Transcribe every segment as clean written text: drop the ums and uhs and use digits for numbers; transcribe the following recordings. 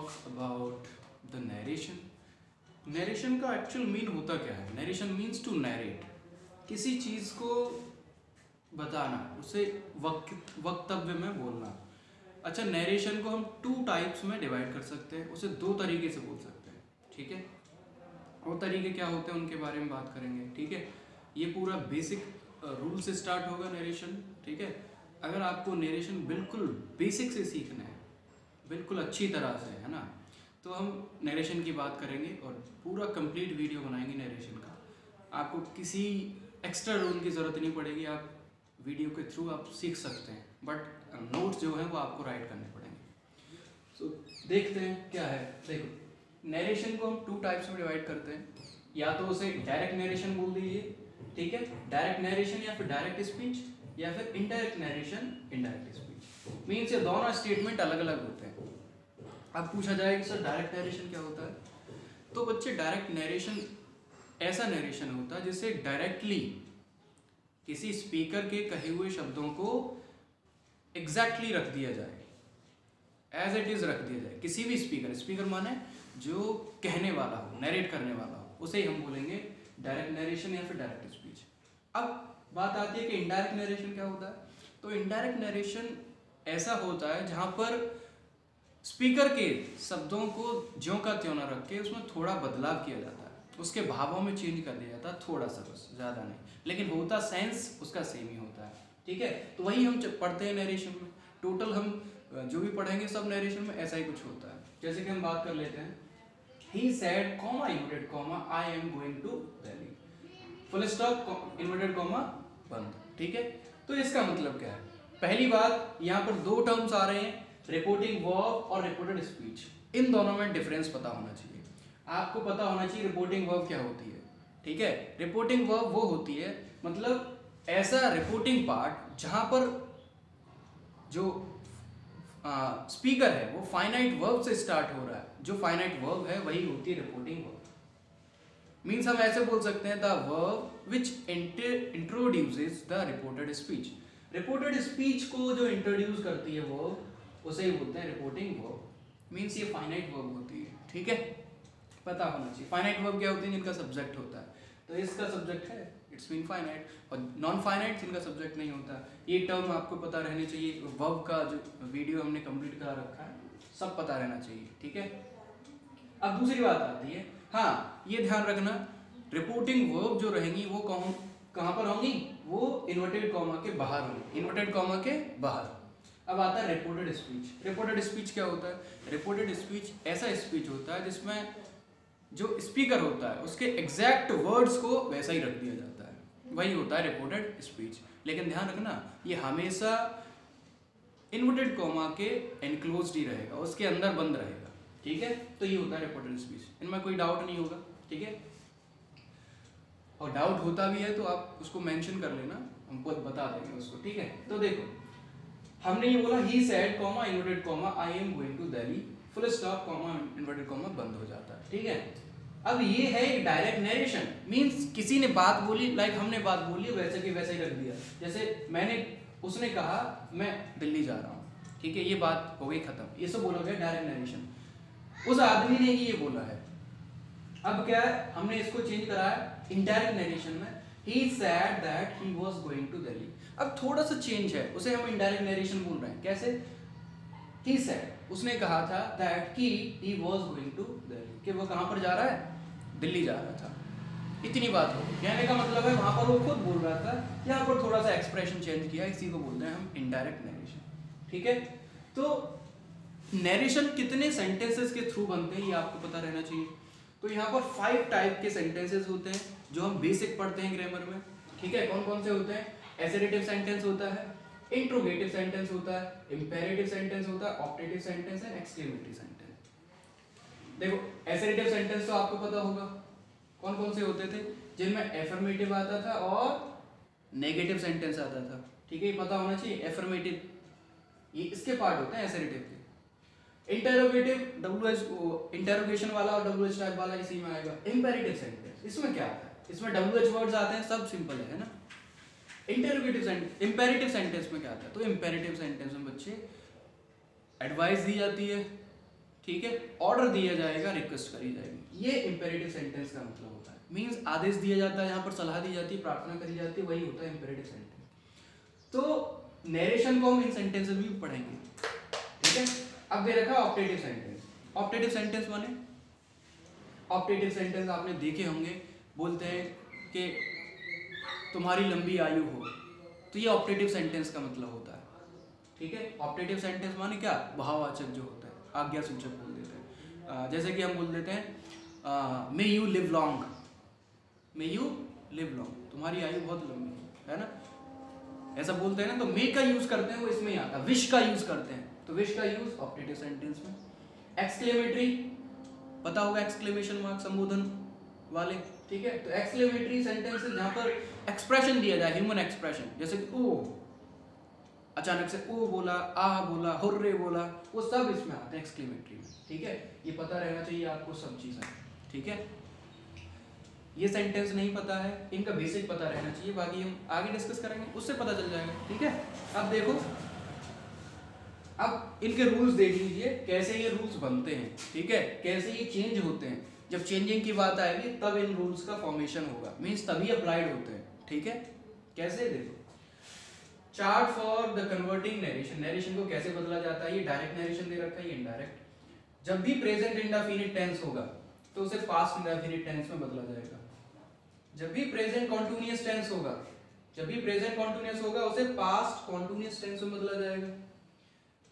Talk about the narration. Narration का actual mean होता क्या है? नरेशन मीन्स टू नरेट, किसी चीज़ को बताना, उसे वक्तव्य में बोलना। अच्छा, नरेशन को हम 2 टाइप्स में डिवाइड कर सकते हैं, उसे 2 तरीके से बोल सकते हैं, ठीक है। वो तरीके क्या होते हैं उनके बारे में बात करेंगे, ठीक है। ये पूरा बेसिक रूल से स्टार्ट होगा नरेशन, ठीक है। अगर आपको नरेशन बिल्कुल बेसिक से सीखना है, बिल्कुल अच्छी तरह से, है ना, तो हम नरेशन की बात करेंगे और पूरा कंप्लीट वीडियो बनाएंगे नरेशन का। आपको किसी एक्स्ट्रा रूल की ज़रूरत नहीं पड़ेगी, आप वीडियो के थ्रू आप सीख सकते हैं, बट नोट्स जो हैं वो आपको राइट करने पड़ेंगे। सो देखते हैं क्या है। देखो, नरेशन को हम 2 टाइप्स में डिवाइड करते हैं, या तो उसे डायरेक्ट नरेशन बोल दीजिए, ठीक है, डायरेक्ट नरेशन या फिर डायरेक्ट स्पीच, या फिर indirect narration indirect speech. Means ये दोनों स्टेटमेंट अलग अलग होते हैं। अब पूछा जाए कि सर डायरेक्ट नरेशन क्या होता है, तो बच्चे डायरेक्ट नरेशन ऐसा नरेशन होता है जिससे डायरेक्टली किसी स्पीकर के कहे हुए शब्दों को एग्जैक्टली रख दिया जाए, एज इट इज रख दिया जाए। किसी भी स्पीकर माने जो कहने वाला हो, नरेट करने वाला हो, उसे ही हम बोलेंगे डायरेक्ट नरेशन या फिर डायरेक्ट स्पीच। अब बात आती है कि इनडायरेक्ट नरेशन क्या होता है। तो इनडायरेक्ट नरेशन ऐसा होता है जहां पर स्पीकर के शब्दों को ज्यों का त्यों ना रख के उसमें थोड़ा बदलाव किया जाता है, उसके भावों में चेंज कर दिया जाता है, थोड़ा सा, बस, ज़्यादा नहीं, लेकिन होता सेंस उसका सेम ही होता है, ठीक है। तो वही हम पढ़ते हैं नरेशन में। टोटल हम जो भी पढ़ेंगे सब नरेशन में ऐसा ही कुछ होता है। जैसे कि हम बात कर लेते हैं, he said comma inverted comma I am going to Delhi, full stop inverted comma बंद, ठीक है। तो इसका मतलब क्या है? पहली बात, यहाँ पर 2 टर्म्स आ रहे हैं, रिपोर्टिंग वर्ब और रिपोर्टेड स्पीच। इन दोनों में डिफरेंस पता होना चाहिए। आपको पता होना चाहिए रिपोर्टिंग वर्ब क्या होती है, ठीक है। रिपोर्टिंग वर्ब वो होती है, मतलब ऐसा रिपोर्टिंग पार्ट जहां पर जो स्पीकर है वो फाइनाइट वर्ब से स्टार्ट हो रहा है, जो फाइनाइट वर्ब है वही होती है रिपोर्टिंग वर्ब। मीन्स हम ऐसे बोल सकते हैं, the verb which introduces the reported speech. Reported speech को जो इंट्रोड्यूस करती है वर्ब, उसे ही बोलते हैं रिपोर्टिंग वर्ब। मीन्स ये फाइनाइट वर्ब होती है, ठीक है, पता होना चाहिए। फाइनाइट वर्ब क्या होती है? जिनका सब्जेक्ट होता है, तो इसका सब्जेक्ट है, इट्स मीन फाइनाइट, और नॉन फाइनाइट जिनका सब्जेक्ट नहीं होता। ये टर्म आपको पता रहने चाहिए। वर्ब का जो वीडियो हमने कंप्लीट करा रखा है, सब पता रहना चाहिए, ठीक है। अब दूसरी बात आती है, हाँ ये ध्यान रखना, रिपोर्टिंग वर्ब जो रहेंगी वो कहाँ पर होंगी? वो इन्वर्टेड कॉमा के बाहर होंगी, इन्वर्टेड कॉमा के बाहर। अब आता है रिपोर्टेड स्पीच। रिपोर्टेड स्पीच क्या होता है? रिपोर्टेड स्पीच ऐसा स्पीच होता है जिसमें जो स्पीकर होता है उसके एग्जैक्ट वर्ड्स को वैसा ही रख दिया जाता है, वही होता है रिपोर्टेड स्पीच। लेकिन ध्यान रखना, ये हमेशा इन्वर्टेड कॉमा के एनक्लोज्ड ही रहेगा, उसके अंदर बंद रहेगा, ठीक है। तो ये होता है रिपोर्टेड स्पीच। इनमें कोई डाउट नहीं होगा, ठीक है। और डाउट होता भी है तो आप उसको मेंशन कर लेना, हम बता देंगे उसको, ठीक है। तो देखो, हमने ये बोला he said comma inverted comma I am going to Delhi, full stop comma inverted comma बंद हो जाता है, ठीक है। अब ये है डायरेक्ट नरेशन। मींस किसी ने बात बोली, लाइक हमने बात बोली, वैसे कि वैसे ही रख दिया। जैसे उसने कहा मैं दिल्ली जा रहा हूँ, ठीक है, ये बात हो गई खत्म, ये सब बोला गया डायरेक्ट नरेशन। उस आदमी ने ही ये बोला है। अब क्या है, हमने इसको चेंज करा है इनडायरेक्ट नरेशन में, he said that he was going to Delhi। अब थोड़ा सा चेंज है, उसे हम इनडायरेक्ट नरेशन बोल रहे हैं। कैसे? he said, उसने कहा था that he was going to Delhi, कि वो कहाँ पर जा रहा है? दिल्ली जा रहा था। इतनी बात हो गई। कहने का मतलब है वहाँ पर वो खुद बोल रहा था, यहाँ पर थोड़ा सा एक्सप्रेशन चेंज किया, इसी को बोलते हैं हम इनडायरेक्ट नरेशन, ठीक है। तो नरेशन कितने सेंटेंसेस के थ्रू बनते हैं ये आपको पता रहना चाहिए। तो यहाँ पर 5 टाइप के सेंटेंसेस होते हैं जो हम बेसिक पढ़ते हैं ग्रामर में, ठीक है। कौन कौन से होते हैं? एसरेटिव सेंटेंस होता है, इंट्रोगेटिव सेंटेंस होता है, इंपेरेटिव सेंटेंस होता है, optative sentence and exclamatory sentence. देखो, एसरेटिव सेंटेंस तो आपको पता होगा कौन कौन से होते थे, जिनमें एफर्मेटिव आता था और नेगेटिव सेंटेंस आता था, ठीक है, ये पता होना चाहिए। एफर्मेटिव ये इसके पार्ट होते हैं एसरेटिव के। इंटरोगेटिव इंटरोगेशन वाला और WH टाइप वाला इसी में आएगा। इंपेरेटिव सेंटेंस, इसमें क्या आता है? इसमें WH वर्ड्स आते हैं, सब सिंपल है ना। इंटरोगेटिव सेंटेंस, इंपेरेटिव सेंटेंस में क्या आता है? तो इंपेरेटिव सेंटेंस में बच्चे एडवाइस दी जाती है, ठीक है, ऑर्डर दिया जाएगा, रिक्वेस्ट करी जाएगी। ये इंपेरेटिव सेंटेंस का मतलब होता है। मीन्स आदेश दिया जाता है, यहाँ पर सलाह दी जाती है, प्रार्थना करी जाती है, वही होता है इंपेरेटिव सेंटेंस। तो नरेशन को हम इन सेंटेंसेस भी पढ़ेंगे, ठीक है। अब दे रखा ऑप्टेटिव सेंटेंस। ऑप्टेटिव सेंटेंस माने, ऑप्टेटिव सेंटेंस आपने देखे होंगे, बोलते हैं कि तुम्हारी लंबी आयु हो, तो ये ऑप्टेटिव सेंटेंस का मतलब होता है, ठीक है। ऑप्टेटिव सेंटेंस माने क्या, भाववाचक जो होता है, आज्ञा सूचक बोल देते हैं। जैसे कि हम बोल देते हैं may you live long, may you live long, तुम्हारी आयु बहुत लंबी है ना, ऐसा बोलते हैं ना। तो मे का यूज करते हैं, वो इसमें ही आता है। विश का यूज करते हैं, तो विश का यूज ऑप्टेटिव सेंटेंस में। एक्सक्लेमेटरी, पता होगा एक्सक्लेमेशन मार्क, संबोधन वाले, ठीक है। तो एक्सक्लेमेटरी सेंटेंस जहां पर एक्सप्रेशन दिया जाए, ह्यूमन एक्सप्रेशन, जैसे कि ओ, अचानक से ओ बोला, आ बोला, हुर्रे बोला, वो सब इसमें आते हैं एक्सक्लेमेटरी में, ठीक है। ये पता रहना चाहिए आपको सब चीजें, ठीक है। ये सेंटेंस नहीं पता है, इनका बेसिक पता रहना चाहिए, बाकी हम आगे डिस्कस करेंगे, उससे पता चल जाएगा, ठीक है। अब देखो, अब इनके रूल्स देख लीजिए, कैसे ये रूल्स बनते हैं, ठीक है, कैसे ये चेंज होते हैं। जब चेंजिंग की बात आएगी तब इन रूल्स का फॉर्मेशन होगा, मीन्स तभी अप्लाइड होते हैं, ठीक है। कैसे, देखो, chart for the converting narration, narration को कैसे बदला जाता है। ये डायरेक्ट नरेशन दे रखा है, ये इनडायरेक्ट। जब भी प्रेजेंट इंडेफिनिट टेंस होगा तो उसे पास्ट इंडेफिनिट टेंस में बदला जाएगा। जब भी प्रेजेंट कॉन्टिन्यूअस टेंस होगा, जब भी प्रेजेंट कॉन्टिन्यूअस होगा उसे पास्ट कॉन्टिन्यूअस टेंस में बदला जाएगा।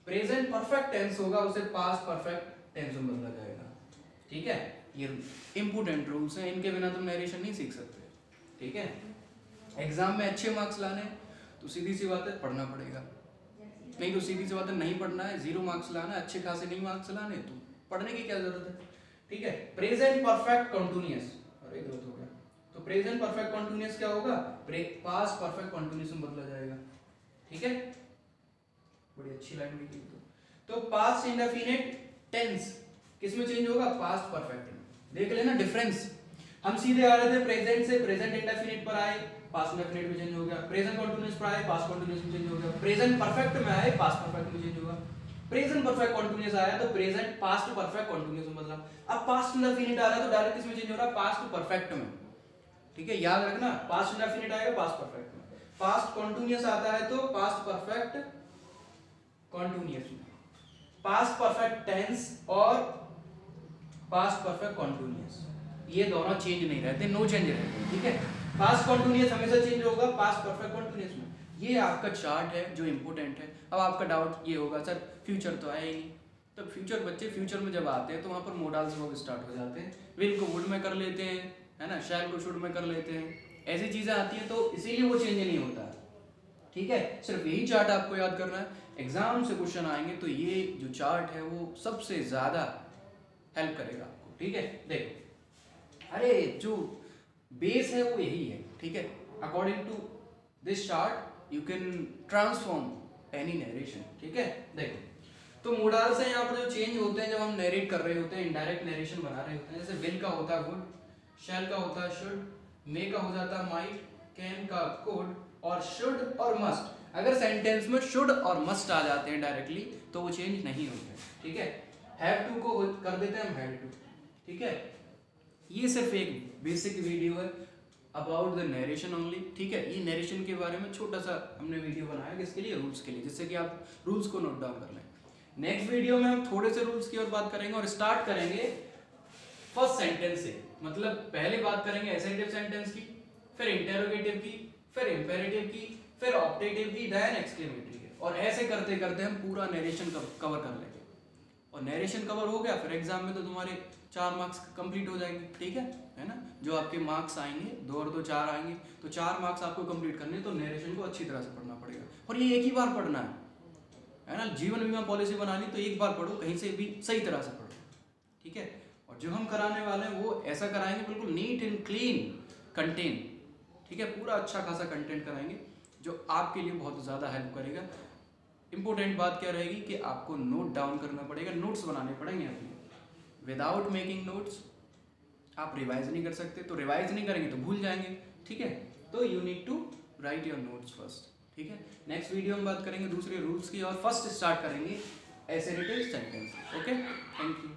प्रेजेंट परफेक्ट टेंस होगा, उसे पास्ट परफेक्ट टेंस में बदला जाएगा, ठीक है। ये इंपोर्टेंट रूल्स हैं, इनके बिना तुम नरेशन नहीं सीख सकते, ठीक है। एग्जाम में अच्छे मार्क्स लाने तो सीधी सी बात है, पढ़ना पड़ेगा, नहीं तो सीधी सी बात है, नहीं पढ़ना है, 0 मार्क्स लाना है, अच्छे खासे नहीं मार्क्स लाने, तो पढ़ने की क्या जरूरत है, ठीक है। प्रेजेंट परफेक्ट कॉन्टिन्यूअस, अरे गलत हो गया, तो प्रेजेंट परफेक्ट कॉन्टिन्यूअस क्या होगा, पास्ट परफेक्ट कॉन्टिन्यूअस में बदला जाएगा, ठीक है। बड़ी अच्छी लाइन लिखी तो पास्ट इंडेफिनिट टेंस किस में चेंज होगा, पास्ट परफेक्ट में। देख लेना डिफरेंस, हम सीधे आ रहे थे प्रेजेंट से प्रेजेंट इंडेफिनिट पर आए, पास्ट इंडेफिनिट में चेंज हो गया। प्रेजेंट कॉन्टिन्यूअस पर आए, पास्ट कॉन्टिन्यूअस में चेंज हो गया। प्रेजेंट परफेक्ट में आए, पास्ट परफेक्ट में चेंज होगा। प्रेजेंट परफेक्ट कॉन्टिन्यूअस आया तो प्रेजेंट पास्ट परफेक्ट कॉन्टिन्यूअस में बदला। अब पास्ट इंडेफिनिट आ रहा है तो डायरेक्ट किस में चेंज हो रहा है, पास्ट परफेक्ट में, ठीक है। याद रखना, पास्ट इंडेफिनिट आएगा पास्ट परफेक्ट में, पास्ट कॉन्टिन्यूअस आता है तो पास्ट परफेक्ट कॉन्टिन्यूअस में, पास्ट परफेक्ट टेंस और पास्ट परफेक्ट कॉन्टिन्यूअस, ये दोनों चेंज नहीं रहते, नो चेंज रहते, ठीक है। पास्ट कॉन्टिन्यूअस हमेशा चेंज होगा पास्ट परफेक्ट कॉन्टिन्यूअस में। ये आपका चार्ट है जो इंपॉर्टेंट है। अब आपका डाउट ये होगा, सर फ्यूचर तो आया ही नहीं, तो फ्यूचर बच्चे फ्यूचर में जब आते हैं तो वहाँ पर मोडाल्स वर्ब स्टार्ट हो जाते हैं, विल को वुड में कर लेते हैं, है ना, शैल को शुड में कर लेते हैं, ऐसी चीज़ें आती हैं, तो इसीलिए वो चेंज नहीं होता, ठीक है। सिर्फ यही चार्ट आपको याद करना है, एग्जाम से क्वेश्चन आएंगे तो ये जो चार्ट है वो सबसे ज़्यादा हेल्प करेगा आपको, ठीक है। देखो, अरे जो बेस है वो यही है, ठीक है। According to this chart you can transform any narration, ठीक है। देखो, तो मोडाल्स हैं यहाँ पर जो चेंज होते हैं जब हम नरेट कर रहे होते हैं, इनडायरेक्ट नरेशन बना रहे होते हैं। जैसे विल का होता है वुड, शैल का होता है शुड, मे का हो जाता है माइट, कैन का कुड, और शुड और मस्ट। अगर सेंटेंस में शुड और मस्ट आ जाते हैं डायरेक्टली तो वो चेंज नहीं होते, ठीक है। हैव टू को कर देते हैं हम हैड टू, ठीक है। ये सिर्फ एक बेसिक वीडियो है अबाउट द नरेशन ओनली, ठीक है। ये नरेशन के बारे में छोटा सा हमने वीडियो बनाया, किसके लिए, रूल्स के लिए, जिससे कि आप रूल्स को नोट डाउन कर लें। नेक्स्ट वीडियो में हम थोड़े से रूल्स की और बात करेंगे और स्टार्ट करेंगे फर्स्ट सेंटेंस से, मतलब पहले बात करेंगे एसेंटिव सेंटेंस की, फिर इंटेरोगेटिव की, फिर इंपेरेटिव की, फिर ऑप्टेटिव की, देन एक्सक्लेमेटरी की, और ऐसे करते करते हम पूरा नरेशन कवर कर लेंगे। और नरेशन कवर हो गया फिर एग्जाम में तो तुम्हारे 4 मार्क्स कंप्लीट हो जाएंगे, ठीक है ना। जो आपके मार्क्स आएंगे 2 और 2 4 आएंगे, तो 4 मार्क्स आपको कंप्लीट करने, तो नरेशन को अच्छी तरह से पढ़ना पड़ेगा, और ये एक ही बार पढ़ना है ना। जीवन बीमा पॉलिसी बनानी तो एक बार पढ़ो, कहीं से भी सही तरह से पढ़ो, ठीक है। और जो हम कराने वाले हैं वो ऐसा कराएंगे बिल्कुल नीट एंड क्लीन कंटेंट, ठीक है। पूरा अच्छा खासा कंटेंट कराएंगे जो आपके लिए बहुत ज़्यादा हेल्प करेगा। इंपॉर्टेंट बात क्या रहेगी कि आपको नोट डाउन करना पड़ेगा, नोट्स बनाने पड़ेंगे अपने। विदाउट मेकिंग नोट्स आप रिवाइज नहीं कर सकते, तो रिवाइज नहीं करेंगे तो भूल जाएंगे, ठीक है। तो you need to write your notes first, ठीक है। नेक्स्ट वीडियो में बात करेंगे दूसरे रूल्स की, और फर्स्ट स्टार्ट करेंगे assertive sentences. Okay, thank you.